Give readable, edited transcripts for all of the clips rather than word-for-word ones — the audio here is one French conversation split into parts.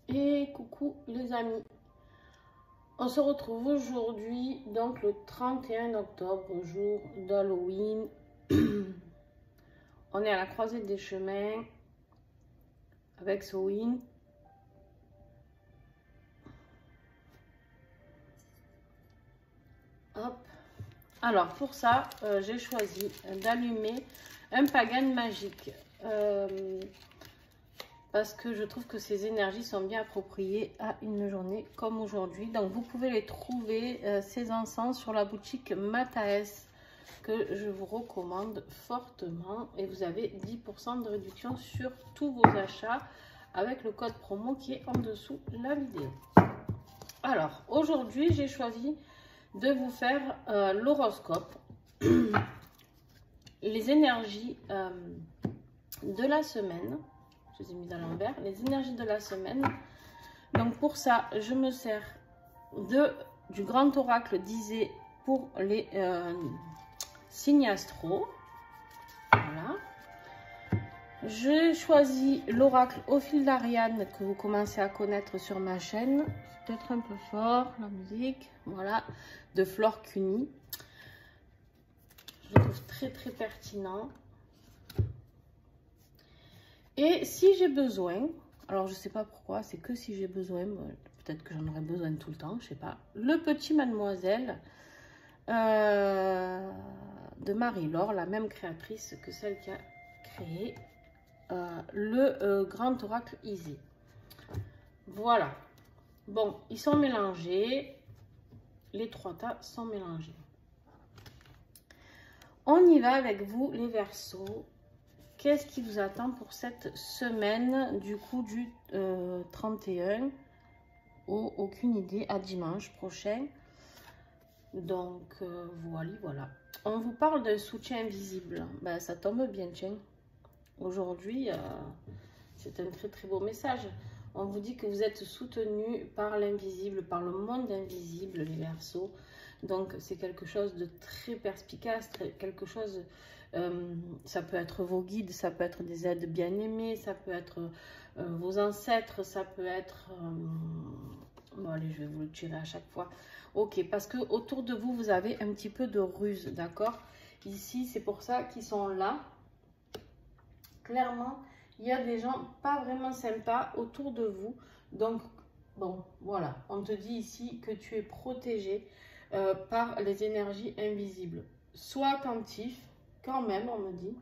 Et coucou les amis, on se retrouve aujourd'hui, donc le 31 octobre, jour d'Halloween. On est à la croisée des chemins avec Sowin. Hop. Alors pour ça, j'ai choisi d'allumer un pagan magique. Parce que je trouve que ces énergies sont bien appropriées à une journée comme aujourd'hui. Donc vous pouvez les trouver, ces encens, sur la boutique Mataes, que je vous recommande fortement. Et vous avez 10% de réduction sur tous vos achats avec le code promo qui est en dessous de la vidéo. Alors aujourd'hui, j'ai choisi de vous faire l'horoscope, les énergies de la semaine. Je les ai mis à l'envers, les énergies de la semaine. Donc pour ça, je me sers du grand oracle d'Isée pour les signes astro. Voilà. J'ai choisi l'oracle au fil d'Ariane que vous commencez à connaître sur ma chaîne. C'est peut-être un peu fort la musique. Voilà, de Flore Cuny. Je le trouve très très pertinent. Et si j'ai besoin, alors je sais pas pourquoi, c'est que si j'ai besoin, peut-être que j'en aurai besoin tout le temps, je sais pas. Le petit Mademoiselle de Marie-Laure, la même créatrice que celle qui a créé le grand oracle Isée. Voilà. Bon, ils sont mélangés. Les trois tas sont mélangés. On y va avec vous les Verseaux. Qu'est-ce qui vous attend pour cette semaine, du coup, du 31 au aucune idée, à dimanche prochain. Donc, voilà. On vous parle d'un soutien invisible. Ben, ça tombe bien, tiens. Aujourd'hui, c'est un très très beau message. On vous dit que vous êtes soutenu par l'invisible, par le monde invisible, les Verseaux. Donc, c'est quelque chose de très perspicace, quelque chose... ça peut être vos guides, ça peut être des aides bien aimées, ça peut être vos ancêtres, ça peut être... bon, allez, je vais vous le tirer à chaque fois. Ok, parce que autour de vous, vous avez un petit peu de ruse, d'accord? Ici, c'est pour ça qu'ils sont là. Clairement, il y a des gens pas vraiment sympas autour de vous. Donc, bon, voilà. On te dit ici que tu es protégé par les énergies invisibles. Sois attentif quand même, on me dit.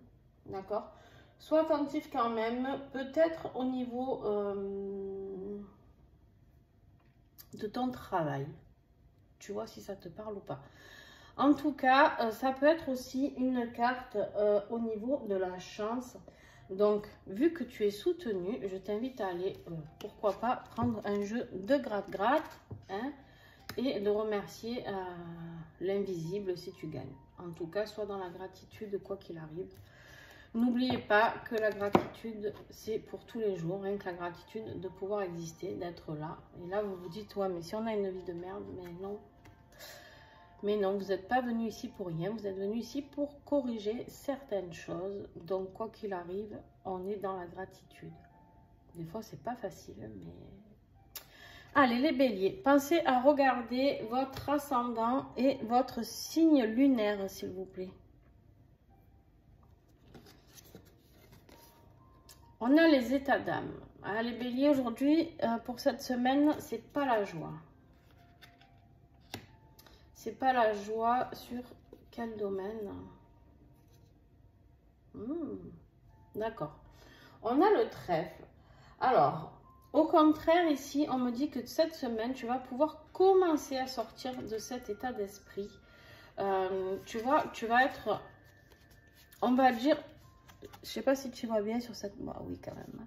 D'accord? Sois attentif quand même. Peut-être au niveau de ton travail. Tu vois si ça te parle ou pas. En tout cas, ça peut être aussi une carte au niveau de la chance. Donc, vu que tu es soutenu, je t'invite à aller, pourquoi pas, prendre un jeu de gratte-gratte, hein, et de remercier l'invisible si tu gagnes. En tout cas, sois dans la gratitude quoi qu'il arrive. N'oubliez pas que la gratitude, c'est pour tous les jours, rien que la gratitude de pouvoir exister, d'être là. Et là, vous vous dites, ouais, mais si on a une vie de merde, mais non. Mais non, vous n'êtes pas venu ici pour rien, vous êtes venu ici pour corriger certaines choses. Donc, quoi qu'il arrive, on est dans la gratitude. Des fois, c'est pas facile, mais... Allez, les béliers, pensez à regarder votre ascendant et votre signe lunaire, s'il vous plaît. On a les états d'âme. Les béliers, aujourd'hui, pour cette semaine, c'est pas la joie. C'est pas la joie sur quel domaine? D'accord. On a le trèfle. Alors, au contraire, ici, on me dit que cette semaine, tu vas pouvoir commencer à sortir de cet état d'esprit. Tu vas être, on va dire, je sais pas si tu vois bien sur cette... Bah, oui, quand même.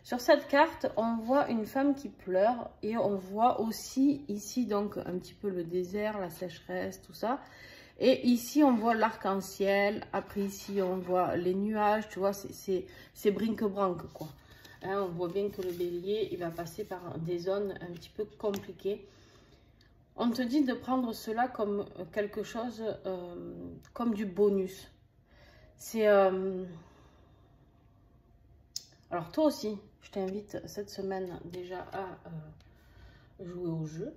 Sur cette carte, on voit une femme qui pleure et on voit aussi ici, donc, un petit peu le désert, la sécheresse, tout ça. Et ici, on voit l'arc-en-ciel. Après, ici, on voit les nuages. Tu vois, c'est brinque-branque, quoi. Hein, on voit bien que le bélier, il va passer par des zones un petit peu compliquées. On te dit de prendre cela comme quelque chose, comme du bonus. C'est... Alors toi aussi, je t'invite cette semaine déjà à jouer au jeu.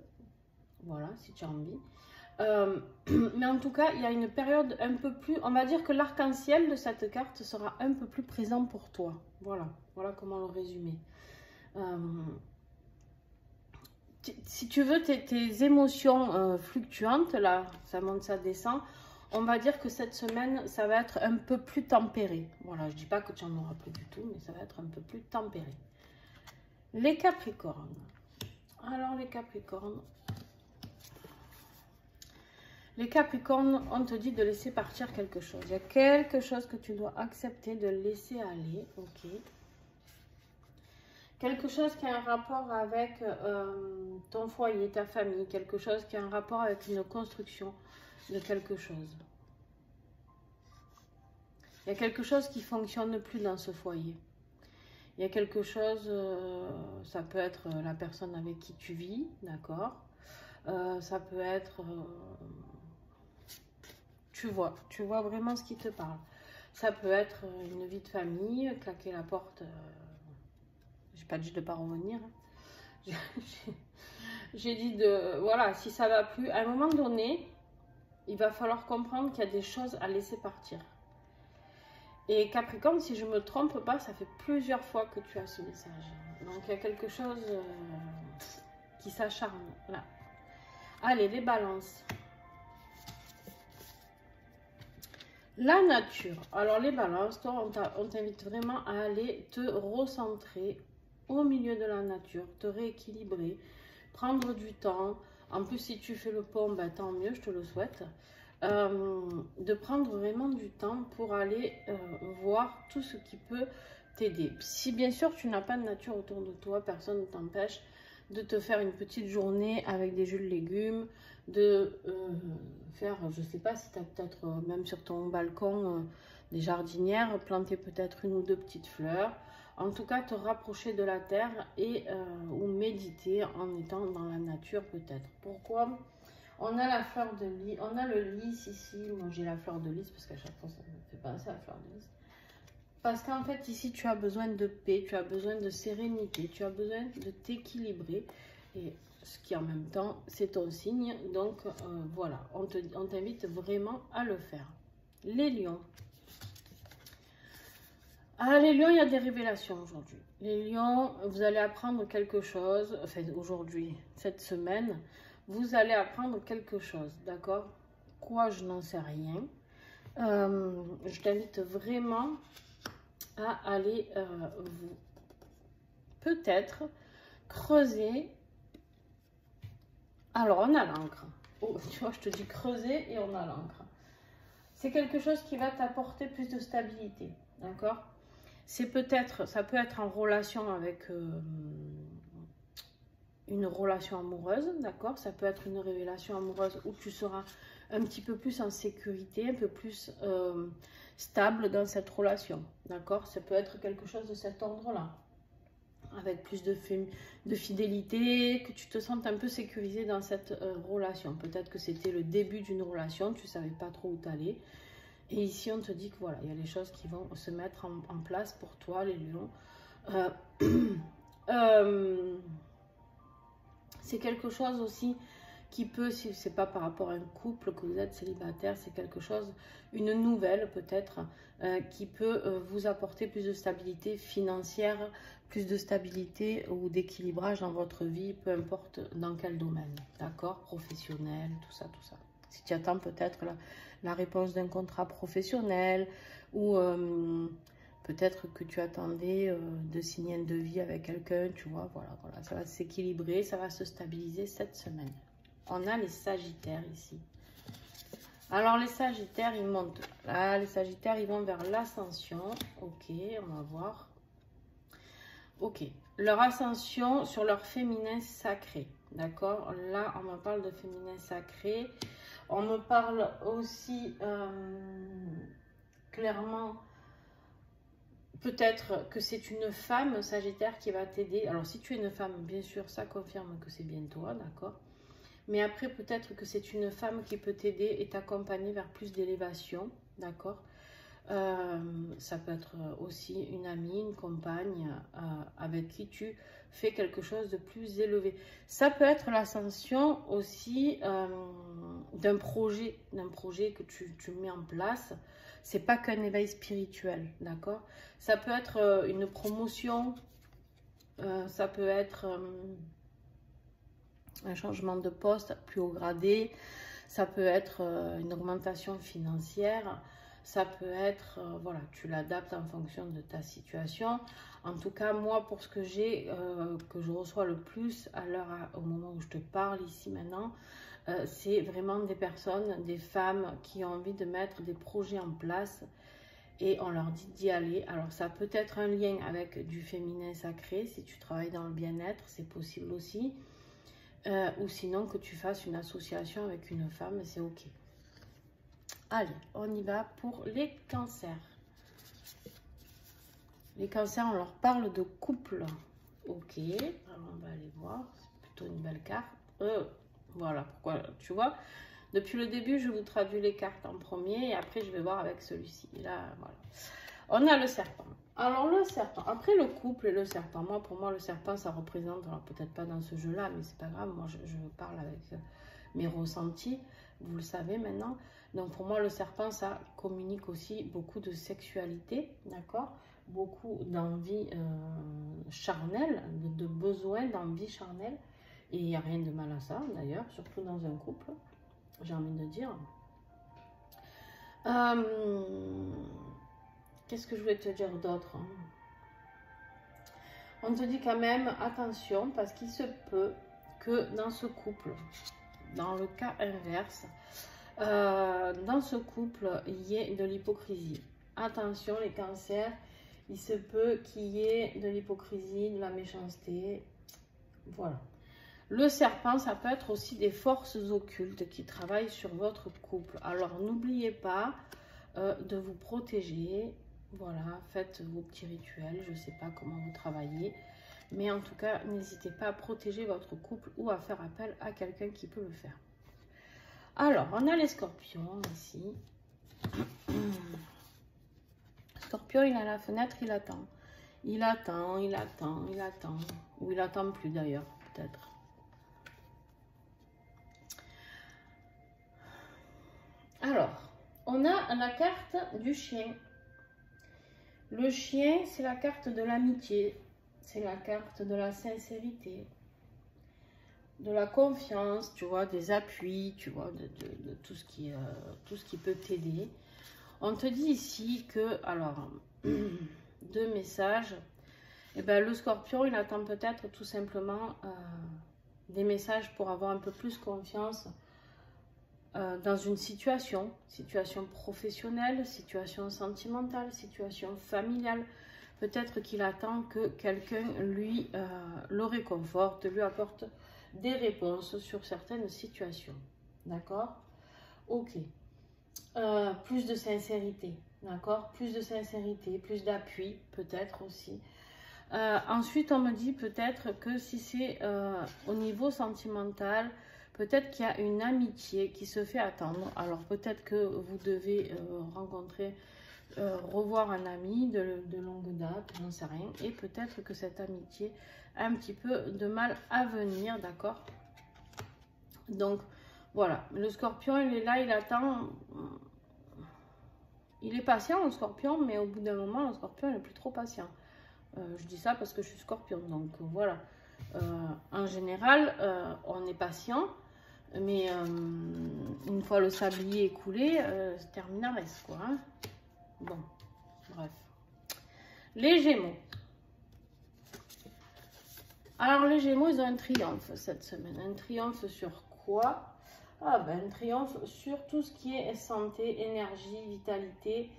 Voilà, si tu as envie. Mais en tout cas, il y a une période un peu plus... On va dire que l'arc-en-ciel de cette carte sera un peu plus présent pour toi. Voilà, voilà comment le résumer. Si tu veux, tes émotions fluctuantes, là, ça monte, ça descend, on va dire que cette semaine, ça va être un peu plus tempéré. Voilà, je ne dis pas que tu en auras plus du tout, mais ça va être un peu plus tempéré. Les Capricornes. Alors, les Capricornes. Les Capricornes, on te dit de laisser partir quelque chose. Il y a quelque chose que tu dois accepter de laisser aller, ok. Quelque chose qui a un rapport avec ton foyer, ta famille, quelque chose qui a un rapport avec une construction de quelque chose. Il y a quelque chose qui ne fonctionne plus dans ce foyer. Il y a quelque chose, ça peut être la personne avec qui tu vis, d'accord. Ça peut être, tu vois vraiment ce qui te parle. Ça peut être une vie de famille, claquer la porte, j'ai pas dit de ne pas revenir. Hein. J'ai dit de, voilà, si ça va plus, à un moment donné, il va falloir comprendre qu'il y a des choses à laisser partir. Et Capricorne, si je ne me trompe pas, ça fait plusieurs fois que tu as ce message. Donc, il y a quelque chose qui s'acharne là. Allez, les balances. La nature. Alors, les balances, toi, on t'invite vraiment à aller te recentrer au milieu de la nature, te rééquilibrer, prendre du temps. En plus, si tu fais le pont, ben, tant mieux, je te le souhaite. De prendre vraiment du temps pour aller voir tout ce qui peut t'aider. Si bien sûr tu n'as pas de nature autour de toi, personne ne t'empêche de te faire une petite journée avec des jus de légumes, de faire, je sais pas si tu as peut-être même sur ton balcon des jardinières, planter peut-être une ou deux petites fleurs. En tout cas, te rapprocher de la terre et ou méditer en étant dans la nature peut-être. Pourquoi ? On a la fleur de lys, on a le lys ici. Moi j'ai la fleur de lys parce qu'à chaque fois ça me fait penser à la fleur de lys. Parce qu'en fait ici tu as besoin de paix, tu as besoin de sérénité, tu as besoin de t'équilibrer. Et ce qui en même temps c'est ton signe. Donc voilà, on t'invite vraiment à le faire. Les lions. Ah, les lions, il y a des révélations aujourd'hui. Les lions, vous allez apprendre quelque chose, enfin aujourd'hui, cette semaine, vous allez apprendre quelque chose, d'accord? Quoi, je n'en sais rien. Je t'invite vraiment à aller vous peut-être creuser. Alors, on a l'encre. Oh, tu vois, je te dis creuser et on a l'encre. C'est quelque chose qui va t'apporter plus de stabilité, d'accord? C'est peut-être, ça peut être en relation avec une relation amoureuse, d'accord? Ça peut être une révélation amoureuse où tu seras un petit peu plus en sécurité, un peu plus stable dans cette relation, d'accord? Ça peut être quelque chose de cet ordre-là, avec plus de fidélité, que tu te sentes un peu sécurisé dans cette relation. Peut-être que c'était le début d'une relation, tu ne savais pas trop où t'allais. Et ici, on te dit que voilà, il y a les choses qui vont se mettre en place pour toi, les lions. C'est quelque chose aussi qui peut, si ce n'est pas par rapport à un couple, que vous êtes célibataire, c'est quelque chose, une nouvelle peut-être, qui peut vous apporter plus de stabilité financière, plus de stabilité ou d'équilibrage dans votre vie, peu importe dans quel domaine, d'accord? Professionnel, tout ça, tout ça. Si tu attends peut-être la réponse d'un contrat professionnel ou peut-être que tu attendais de signer un devis avec quelqu'un, tu vois, voilà, ça va s'équilibrer, ça va se stabiliser cette semaine. On a les Sagittaires ici. Alors les Sagittaires, ils montent. Là, les Sagittaires, ils vont vers l'ascension. Ok, on va voir. Ok, leur ascension sur leur féminin sacré. D'accord? Là, on me parle de féminin sacré. On me parle aussi clairement, peut-être que c'est une femme Sagittaire qui va t'aider. Alors, si tu es une femme, bien sûr, ça confirme que c'est bien toi, d'accord? Mais après, peut-être que c'est une femme qui peut t'aider et t'accompagner vers plus d'élévation, d'accord? Ça peut être aussi une amie, une compagne avec qui tu fais quelque chose de plus élevé. Ça peut être l'ascension aussi d'un projet que tu mets en place. C'est pas qu'un éveil spirituel, d'accord? Ça peut être une promotion, ça peut être un changement de poste plus haut gradé, ça peut être une augmentation financière, ça peut être, voilà, tu l'adaptes en fonction de ta situation. En tout cas, moi, pour ce que j'ai, que je reçois le plus à l'heure, au moment où je te parle ici maintenant, c'est vraiment des personnes, des femmes qui ont envie de mettre des projets en place et on leur dit d'y aller. Alors, ça peut être un lien avec du féminin sacré, si tu travailles dans le bien-être, c'est possible aussi. Ou sinon que tu fasses une association avec une femme, c'est ok. Allez, on y va pour les cancers. Les cancers, on leur parle de couple. Ok, alors on va aller voir. C'est plutôt une belle carte. Voilà, pourquoi, tu vois. Depuis le début, je vous traduis les cartes en premier et après, je vais voir avec celui-ci. Là, voilà. On a le serpent. Alors, le serpent. Après, le couple et le serpent. Moi, pour moi, le serpent, ça représente, alors peut-être pas dans ce jeu-là, mais c'est pas grave. Moi, je parle avec mes ressentis. Vous le savez maintenant. Donc, pour moi, le serpent, ça communique aussi beaucoup de sexualité, d'accord? Beaucoup d'envie charnelle, de besoin d'envie charnelle. Et il n'y a rien de mal à ça, d'ailleurs, surtout dans un couple, j'ai envie de dire. Qu'est-ce que je vais te dire d'autre? On te dit quand même, attention, parce qu'il se peut que dans ce couple, dans le cas inverse, dans ce couple, il y ait de l'hypocrisie. Attention, les cancers, il se peut qu'il y ait de l'hypocrisie, de la méchanceté. Voilà. Le serpent, ça peut être aussi des forces occultes qui travaillent sur votre couple. Alors, n'oubliez pas de vous protéger. Voilà, faites vos petits rituels. Je ne sais pas comment vous travaillez. Mais en tout cas, n'hésitez pas à protéger votre couple ou à faire appel à quelqu'un qui peut le faire. Alors, on a les scorpions ici. Scorpion, il est à la fenêtre, il attend. Il attend, il attend, il attend. Ou il attend plus d'ailleurs, peut-être. Alors, on a la carte du chien. Le chien, c'est la carte de l'amitié. C'est la carte de la sincérité. De la confiance, tu vois, des appuis, tu vois, de tout ce qui peut t'aider. On te dit ici que, alors, deux messages. Eh ben, le scorpion, il attend peut-être tout simplement des messages pour avoir un peu plus confiance dans une situation professionnelle, situation sentimentale, situation familiale. Peut-être qu'il attend que quelqu'un lui le réconforte, lui apporte des réponses sur certaines situations. D'accord? Ok. Plus de sincérité. D'accord? Plus de sincérité, plus d'appui, peut-être aussi. Ensuite, on me dit peut-être que si c'est au niveau sentimental, peut-être qu'il y a une amitié qui se fait attendre. Alors, peut-être que vous devez rencontrer, revoir un ami de longue date, j'en sais rien. Et peut-être que cette amitié a un petit peu de mal à venir, d'accord? Donc, voilà. Le scorpion, il est là, il attend. Il est patient, le scorpion, mais au bout d'un moment, le scorpion n'est plus trop patient. Je dis ça parce que je suis scorpion, donc voilà. En général, on est patient, mais une fois le sablier écoulé, c'est terminares, quoi. Hein. Bon, bref. Les Gémeaux. Alors, les Gémeaux, ils ont un triomphe cette semaine. Un triomphe sur quoi? Ah ben, un triomphe sur tout ce qui est santé, énergie, vitalité.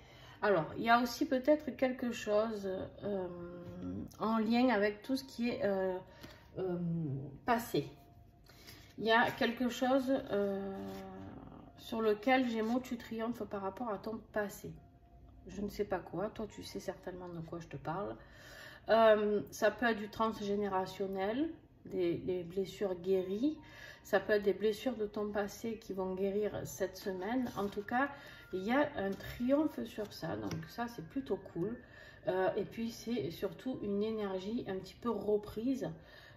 Alors, il y a aussi peut-être quelque chose en lien avec tout ce qui est passé. Il y a quelque chose sur lequel, Gémeaux, tu triomphes par rapport à ton passé. Je ne sais pas quoi. Toi, tu sais certainement de quoi je te parle. Ça peut être du transgénérationnel, des blessures guéries. Ça peut être des blessures de ton passé qui vont guérir cette semaine. En tout cas, il y a un triomphe sur ça, donc ça c'est plutôt cool. Et puis c'est surtout une énergie un petit peu reprise,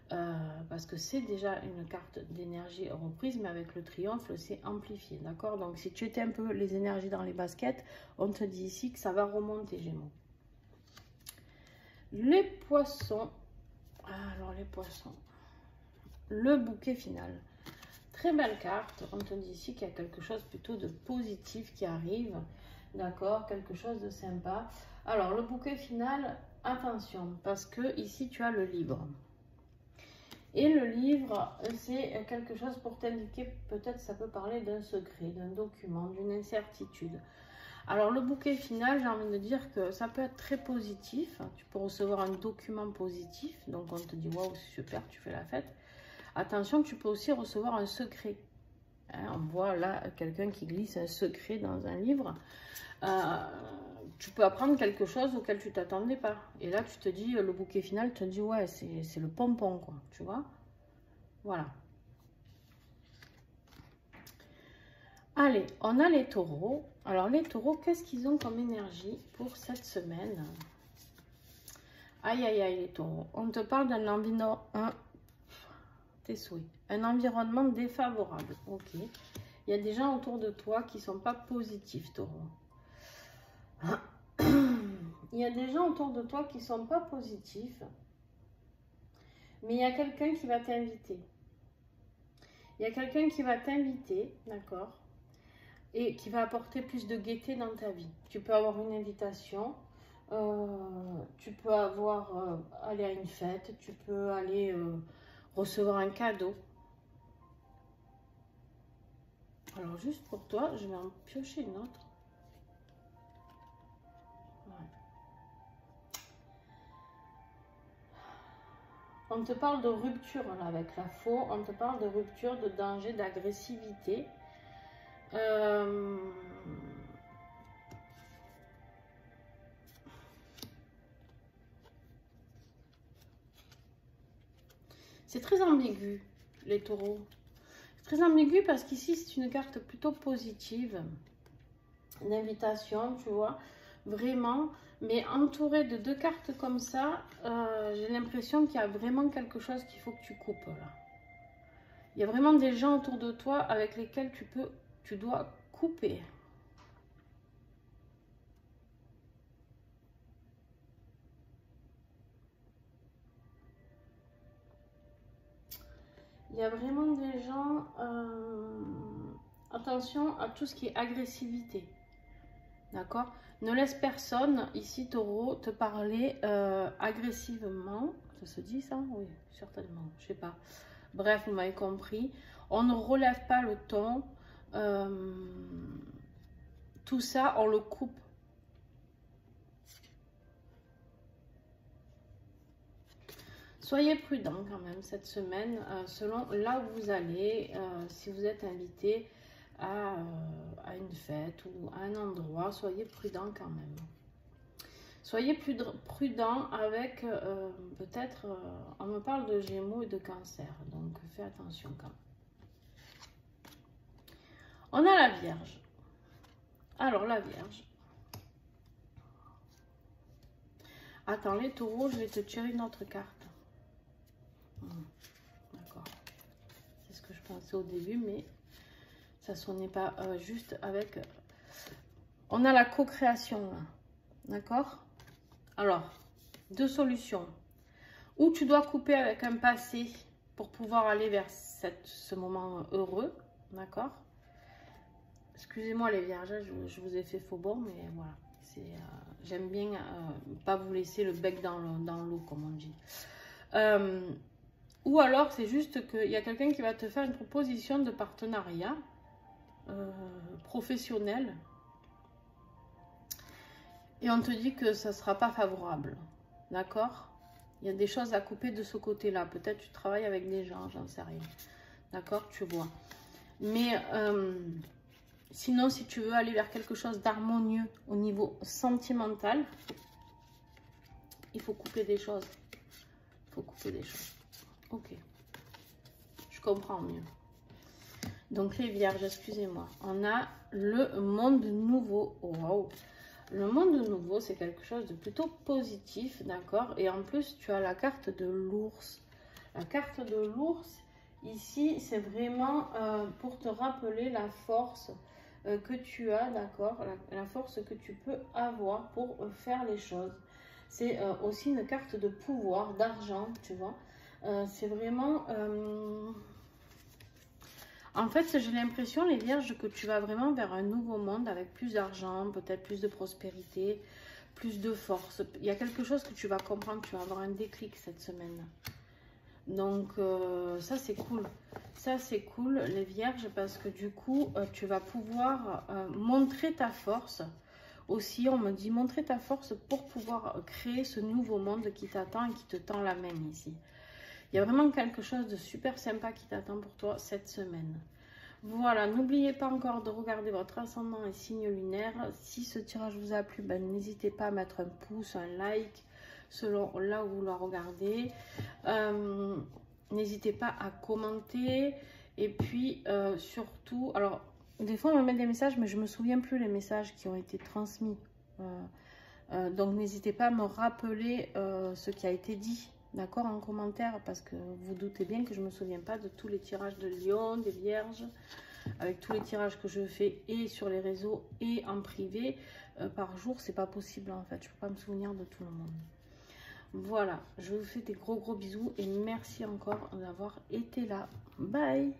parce que c'est déjà une carte d'énergie reprise, mais avec le triomphe c'est amplifié, d'accord? Donc si tu étais un peu les énergies dans les baskets, on te dit ici que ça va remonter, Gémeaux. Les poissons, alors les poissons, le bouquet final. Très belle carte, on te dit ici qu'il y a quelque chose plutôt de positif qui arrive, d'accord, quelque chose de sympa. Alors le bouquet final, attention, parce que ici tu as le livre. Et le livre, c'est quelque chose pour t'indiquer, peut-être ça peut parler d'un secret, d'un document, d'une incertitude. Alors le bouquet final, j'ai envie de dire que ça peut être très positif, tu peux recevoir un document positif, donc on te dit waouh super, tu fais la fête. Attention, tu peux aussi recevoir un secret. Hein, on voit là quelqu'un qui glisse un secret dans un livre. Tu peux apprendre quelque chose auquel tu t'attendais pas. Et là, tu te dis, le bouquet final te dit, ouais, c'est le pompon, quoi. Tu vois? Voilà. Allez, on a les taureaux. Alors, les taureaux, qu'est-ce qu'ils ont comme énergie pour cette semaine? Aïe, aïe, aïe, les taureaux. On te parle d'un environnement... Tes souhaits. Un environnement défavorable. Ok. Il y a des gens autour de toi qui ne sont pas positifs, taureau. Il y a des gens autour de toi qui ne sont pas positifs. Mais il y a quelqu'un qui va t'inviter. Il y a quelqu'un qui va t'inviter, d'accord? Et qui va apporter plus de gaieté dans ta vie. Tu peux avoir une invitation. Tu peux avoir aller à une fête. Tu peux aller... recevoir un cadeau. Alors juste pour toi, je vais en piocher une autre. Ouais. On te parle de rupture là, avec la faux. On te parle de rupture, de danger, d'agressivité. C'est très ambigu, les taureaux. C'est très ambigu parce qu'ici, c'est une carte plutôt positive. D'invitation, tu vois. Vraiment. Mais entouré de deux cartes comme ça, j'ai l'impression qu'il y a vraiment quelque chose qu'il faut que tu coupes là. Il y a vraiment des gens autour de toi avec lesquels tu dois couper. Il y a vraiment des gens, attention à tout ce qui est agressivité, d'accord? Ne laisse personne, ici taureau, te parler agressivement. Ça se dit ça? Oui, certainement, je sais pas. Bref, vous m'avez compris. On ne relève pas le ton. Tout ça, on le coupe. Soyez prudent quand même cette semaine, selon là où vous allez, si vous êtes invité à une fête ou à un endroit, soyez prudent quand même. Soyez prudent avec, peut-être, on me parle de Gémeaux et de Cancer, donc fais attention quand même. On a la Vierge. Alors la Vierge. Attends, les taureaux, je vais te tirer une autre carte. D'accord. C'est ce que je pensais au début, mais ça sonnait pas juste avec... On a la co-création, là. D'accord? Alors, deux solutions. Ou tu dois couper avec un passé pour pouvoir aller vers ce moment heureux. D'accord? Excusez-moi les vierges, je vous ai fait faux bond, mais voilà. J'aime bien pas vous laisser le bec dans l'eau, comme on dit. Ou alors, c'est juste qu'il y a quelqu'un qui va te faire une proposition de partenariat professionnel. Et on te dit que ça ne sera pas favorable. D'accord? Il y a des choses à couper de ce côté-là. Peut-être tu travailles avec des gens, j'en sais rien. D'accord? Tu vois. Mais sinon, si tu veux aller vers quelque chose d'harmonieux au niveau sentimental, il faut couper des choses. Il faut couper des choses. Ok. Je comprends mieux. Donc les vierges, excusez-moi, on a le monde nouveau. Wow. Le monde nouveau, c'est quelque chose de plutôt positif, d'accord? Et en plus, tu as la carte de l'ours. La carte de l'ours, ici, c'est vraiment pour te rappeler la force que tu as, d'accord? La force que tu peux avoir pour faire les choses. C'est aussi une carte de pouvoir, d'argent, tu vois? C'est vraiment... En fait, j'ai l'impression, les vierges, que tu vas vraiment vers un nouveau monde avec plus d'argent, peut-être plus de prospérité, plus de force. Il y a quelque chose que tu vas comprendre, tu vas avoir un déclic cette semaine. Donc, ça, c'est cool. Ça, c'est cool, les vierges, parce que du coup, tu vas pouvoir montrer ta force. Aussi, on me dit montrer ta force pour pouvoir créer ce nouveau monde qui t'attend et qui te tend la main ici. Il y a vraiment quelque chose de super sympa qui t'attend pour toi cette semaine. Voilà, n'oubliez pas encore de regarder votre ascendant et signe lunaire. Si ce tirage vous a plu, ben, n'hésitez pas à mettre un pouce, un like, selon là où vous le regardez. N'hésitez pas à commenter. Et puis, surtout, alors, des fois on me met des messages, mais je ne me souviens plus les messages qui ont été transmis. Donc, n'hésitez pas à me rappeler ce qui a été dit. D'accord, en commentaire, parce que vous doutez bien que je ne me souviens pas de tous les tirages de Lion, des Vierges, avec tous les tirages que je fais et sur les réseaux et en privé par jour, c'est pas possible en fait, je peux pas me souvenir de tout le monde. Voilà, je vous fais des gros bisous et merci encore d'avoir été là. Bye.